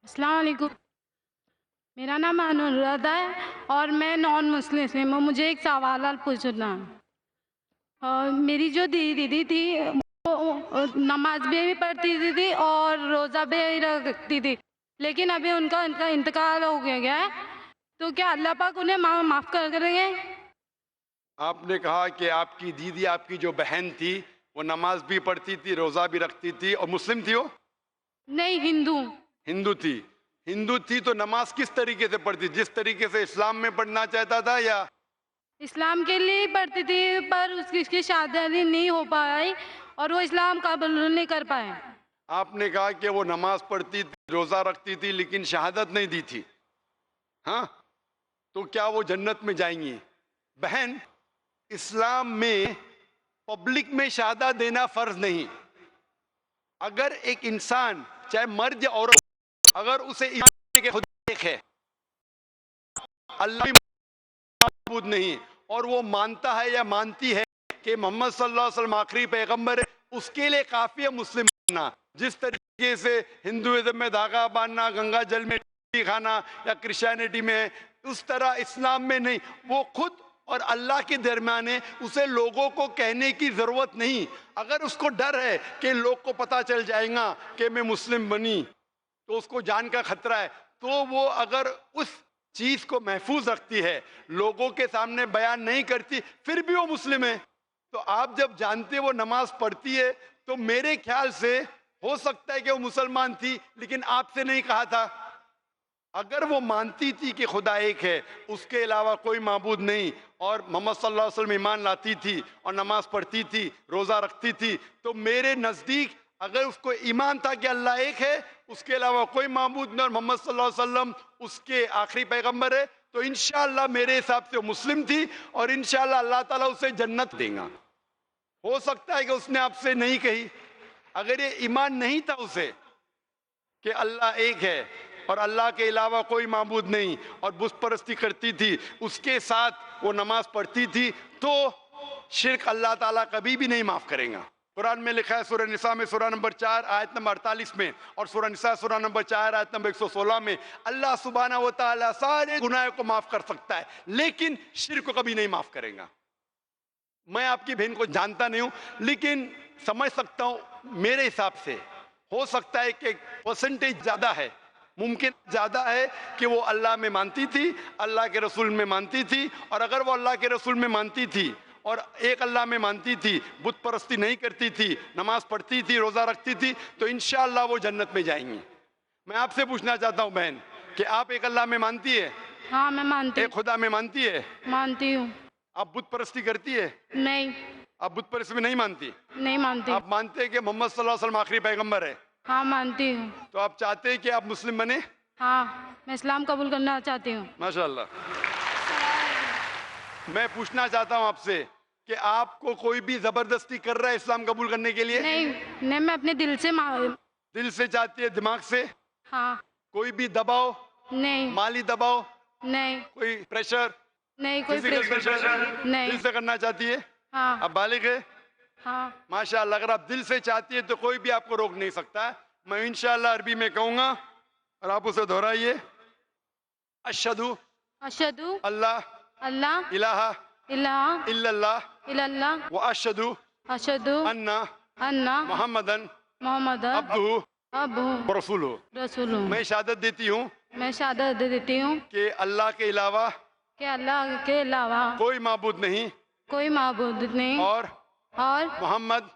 السلام علیکم. میرا نام انورادھا ہے اور میں نان مسلم ہوں. مجھے ایک سوال پوچھنا ہے. میری جو دیدی تھی وہ نماز بھی پڑھتی تھی اور روزہ بھی رکھتی تھی، لیکن ابھی ان کا انتقال ہو گیا ہے، تو کیا اللہ پاک انہیں معاف کر کریں گے؟ آپ نے کہا کہ آپ کی دیدی، آپ کی جو بہن تھی، وہ نماز بھی پڑھتی تھی، روزہ بھی رکھتی تھی، اور مسلم تھی وہ؟ نہیں، ہندو. ہندو تھی. ہندو تھی تو نماز کس طریقے سے پڑھتی؟ جس طریقے سے اسلام میں پڑھنا چاہتا تھا، یا اسلام کے لیے پڑھتی تھی، پر اس کی شادی نہیں ہو پائی اور وہ اسلام قبول نہیں کر پائے. آپ نے کہا کہ وہ نماز پڑھتی تھی، روزہ رکھتی تھی، لیکن شہادت نہیں دی تھی. ہاں، تو کیا وہ جنت میں جائیں گی؟ بہن، اسلام میں پبلک میں شہادت دینا فرض نہیں. اگر ایک انسان چاہے مرد یا عورت، اگر اسے ایمان ہے کہ خدا ایک ہے، اللہ بھی معبود نہیں، اور وہ مانتا ہے یا مانتی ہے کہ محمد صلی اللہ علیہ وسلم آخری پیغمبر ہے، اس کے لیے کافی ہے مسلم بننا. جس طریقے سے ہندوازم میں دھاگا باندھنا، گنگا جل میں ٹی کھانا، یا کرسچینٹی میں، اس طرح اسلام میں نہیں. وہ خود اور اللہ کے درمیان ہے، اسے لوگوں کو کہنے کی ضرورت نہیں. اگر اس کو ڈر ہے کہ لوگ کو پتا چل جائے گا کہ میں مسلم بنی، تو اس کو جان کا خطرہ ہے، تو وہ اگر اس چیز کو محفوظ رکھتی ہے، لوگوں کے سامنے بیان نہیں کرتی، پھر بھی وہ مسلم ہے. تو آپ جب جانتے وہ نماز پڑھتی ہے، تو میرے خیال سے ہو سکتا ہے کہ وہ مسلمان تھی، لیکن آپ سے نہیں کہا تھا. اگر وہ مانتی تھی کہ خدا ایک ہے، اس کے علاوہ کوئی معبود نہیں، اور محمد صلی اللہ علیہ وسلم ایمان لاتی تھی اور نماز پڑھتی تھی، روزہ رکھتی تھی، تو میرے نزدیک اگر اس کو ایمان تھا کہ اللہ ایک ہے، اس کے علاوہ کوئی معبود نہیں، اور محمد صلی اللہ علیہ وسلم اس کے آخری پیغمبر ہے، تو انشاءاللہ میرے حساب سے وہ مسلم تھی، اور انشاءاللہ اللہ تعالیٰ اسے جنت دے گا. ہو سکتا ہے کہ اس نے آپ سے نہیں کہی. اگر یہ ایمان نہیں تھا اسے کہ اللہ ایک ہے اور اللہ کے علاوہ کوئی معبود نہیں، اور بت پرستی کرتی تھی، اس کے ساتھ وہ نماز پڑھتی تھی، تو شرک اللہ تعالیٰ کبھی بھی نہیں معاف کریں گا. قرآن میں لکھا ہے سورہ نساء میں سورہ نمبر 4 آیت نمبر 48 میں، اور سورہ نساء سورہ نمبر 4 آیت نمبر 116 میں، اللہ سبحانہ و تعالیٰ سارے گناہ کو معاف کر سکتا ہے، لیکن شرک کو کبھی نہیں معاف کریں گا. میں آپ کی بہن کو جانتا نہیں ہوں، لیکن سمجھ سکتا ہوں میرے حساب سے ہو سکتا ہے کہ پرسنٹیج زیادہ ہے، ممکن زیادہ ہے کہ وہ اللہ میں مانتی تھی، اللہ کے رسول میں مانتی تھی. اور اگر وہ اللہ کے رسول میں مانتی تھی اور ایک اللہ میں مانتی تھی، بت پرستی نہیں کرتی تھی، نماز پڑھتی تھی، روزہ رکھتی تھی، تو انشاءاللہ وہ جنت میں جائیں گی. میں آپ سے پوچھنا چاہتا ہوں بہن، کہ آپ ایک اللہ میں مانتی ہے؟ ہاں، میں مانتی ایک خدا میں مانتی ہے؟ مانتی ہوں. آپ بت پرستی کرتی ہے؟ نہیں، آپ بت پرستی میں نہیں مانتی؟ نہیں مانتی. آپ مانتے ہیں کہ محمد صلی اللہ علیہ وسلم آخری پیغمبر ہے؟ ہاں، مانتی ہوں. تو آپ چاہتے ہیں کہ آپ مسلم بنے؟ ہاں، میں اسلام قبول کرنا چاہتی ہوں. ماشاءاللہ. میں پوچھنا چاہتا ہوں آپ سے کہ آپ کو کوئی بھی زبردستی کر رہا ہے اسلام قبول کرنے کے لیے؟ نہیں، نہیں، میں اپنے دل سے دل سے چاہتی ہے، دماغ سے؟ ہاں. کوئی بھی دباؤ، نہیں، مالی دباؤ، نہیں، کوئی پریشر، نہیں، کوئی فزیکل پریشر نہیں. دل سے کرنا چاہتی ہے؟ ہاں. آپ بالغ ہے؟ ہاں. ماشاءاللہ. اگر آپ دل سے چاہتی ہے تو کوئی بھی آپ کو روک نہیں سکتا. میں انشاءاللہ عربی میں کہوں گا اور آپ اسے دہرائیے. اشہدو اشہدو اللہ اللہ الہ الہ الا اللہ الا اللہ و اشہدو اشہدو ان ان محمدن محمد عبدہ ابو ورسولہ. رسول. میں شہادت دیتی ہوں میں شہادت دیتی ہوں کہ اللہ کے علاوہ کہ اللہ کے علاوہ کوئی معبود نہیں، کوئی معبود نہیں، اور اور محمد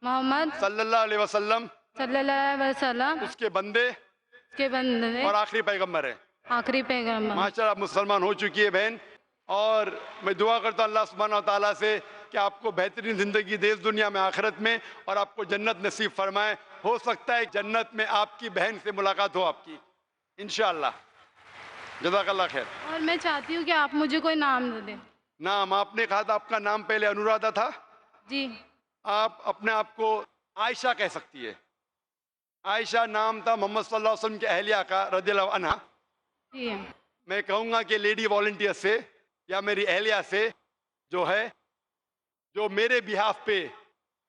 محمد صلی اللہ علیہ وسلم صلی اللہ علیہ وسلم اس کے بندے کے بندے اور آخری پیغمبر ہے. آخری پیغمبر. ماشاءاللہ آپ مسلمان ہو چکی ہے بہن، اور میں دعا کرتا ہوں اللہ سبحانہ و تعالیٰ سے کہ آپ کو بہترین زندگی دے اس دنیا میں آخرت میں، اور آپ کو جنت نصیب فرمائے. ہو سکتا ہے جنت میں آپ کی بہن سے ملاقات ہو آپ کی انشاءاللہ. جزاک اللہ خیر. اور میں چاہتی ہوں کہ آپ مجھے کوئی نام دے دیں. نام آپ نے کہا تھا، آپ کا نام پہلے انورادھا تھا. جی. آپ اپنے آپ کو عائشہ کہہ سکتی ہے. عائشہ نام تھا محمد صلی اللہ علیہ وسلم کی اہلیہ کا رضی اللہ عنہ. جی. میں کہوں گا کہ لیڈی والنٹیئر سے یا میری اہلیہ سے جو ہے، جو میرے بہاف پہ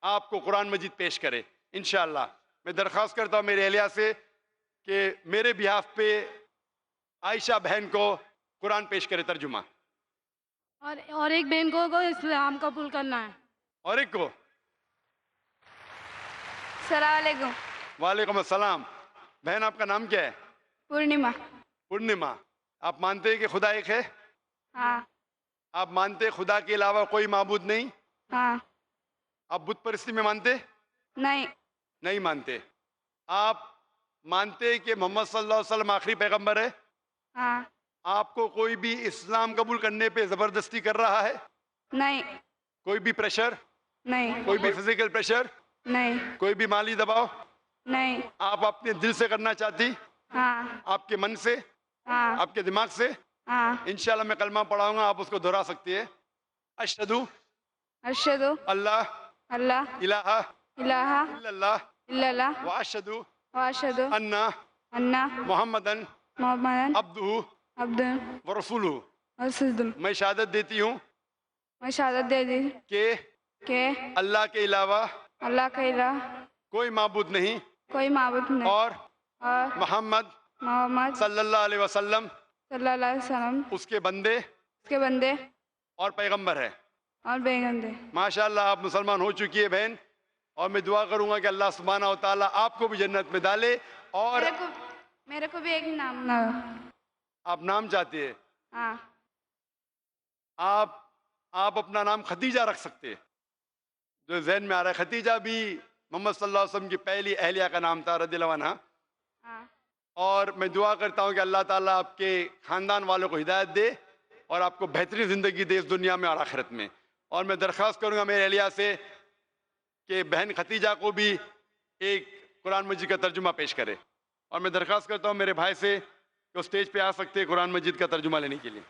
آپ کو قرآن مجید پیش کرے انشاءاللہ. میں درخواست کرتا ہوں میری اہلیہ سے کہ میرے بیہاف پہ عائشہ بہن کو قرآن پیش کرے ترجمہ. اور ایک بہن کو اسلام قبول کرنا ہے. اور ایک کو. السلام علیکم. وعلیکم السلام. بہن آپ کا نام کیا ہے؟ پورنیما. پورنیما. آپ مانتے ہیں کہ خدا ایک ہے؟ ہاں. آپ مانتے ہیں خدا کے علاوہ کوئی معبود نہیں؟ ہاں. آپ بت پرستی میں مانتے؟ نہیں. نہیں مانتے. آپ مانتے ہیں کہ محمد صلی اللہ علیہ وسلم آخری پیغمبر ہے؟ ہاں. آپ کو کوئی بھی اسلام قبول کرنے پہ زبردستی کر رہا ہے؟ نہیں. کوئی بھی پریشر؟ نہیں. کوئی بھی فزیکل پریشر؟ نہیں. کوئی بھی مالی دباؤ؟ نہیں. آپ اپنے دل سے کرنا چاہتی؟ ہاں. آپ کے من سے؟ ہاں. آپ کے دماغ سے؟ ہاں. انشاءاللہ میں کلمہ پڑھاؤں گا، آپ اس کو دہرا سکتی ہے. اشہدو اشہدو اللہ اللہ الہ الہ الا اللہ الا اللہ واشہدو واشہدو انا ان محمدن محمدن عبدہ عبدہ ورسولہ. ورسولہ. میں شہادت دیتی ہوں میں شہادت دے دی کہ اللہ کے علاوہ اللہ کے علاوہ کوئی معبود نہیں کوئی معبود نہیں اور اور محمد محمد صلی اللہ علیہ وسلم صلی اللہ علیہ وسلم اس کے بندے اس کے بندے اور پیغمبر ہے. اور بیگندے. ماشاءاللہ آپ مسلمان ہو چکی ہے بہن، اور میں دعا کروں گا کہ اللہ سبحانہ و تعالیٰ آپ کو بھی جنت میں ڈالے. اور میرے کو بھی ایک نام نہ. آپ نام چاہتے ہیں؟ ہاں. آپ اپنا نام ختیجہ رکھ سکتے ہیں، جو ذہن میں آ رہا ہے. ختیجہ بھی محمد صلی اللہ علیہ وسلم کی پہلی اہلیہ کا نام تھا رضی اللہ عنہا. ہاں. اور میں دعا کرتا ہوں کہ اللہ تعالیٰ آپ کے خاندان والوں کو ہدایت دے اور آپ کو بہترین زندگی دے اس دنیا میں اور آخرت میں. اور میں درخواست کروں گا میرے اہلیہ سے کہ بہن ختیجہ کو بھی ایک قرآن مجید کا ترجمہ پیش کرے. اور میں درخواست کرتا ہوں میرے بھائی سے کہ وہ اسٹیج پہ آ سکتے ہیں قرآن مجید کا ترجمہ لینے کے لیے.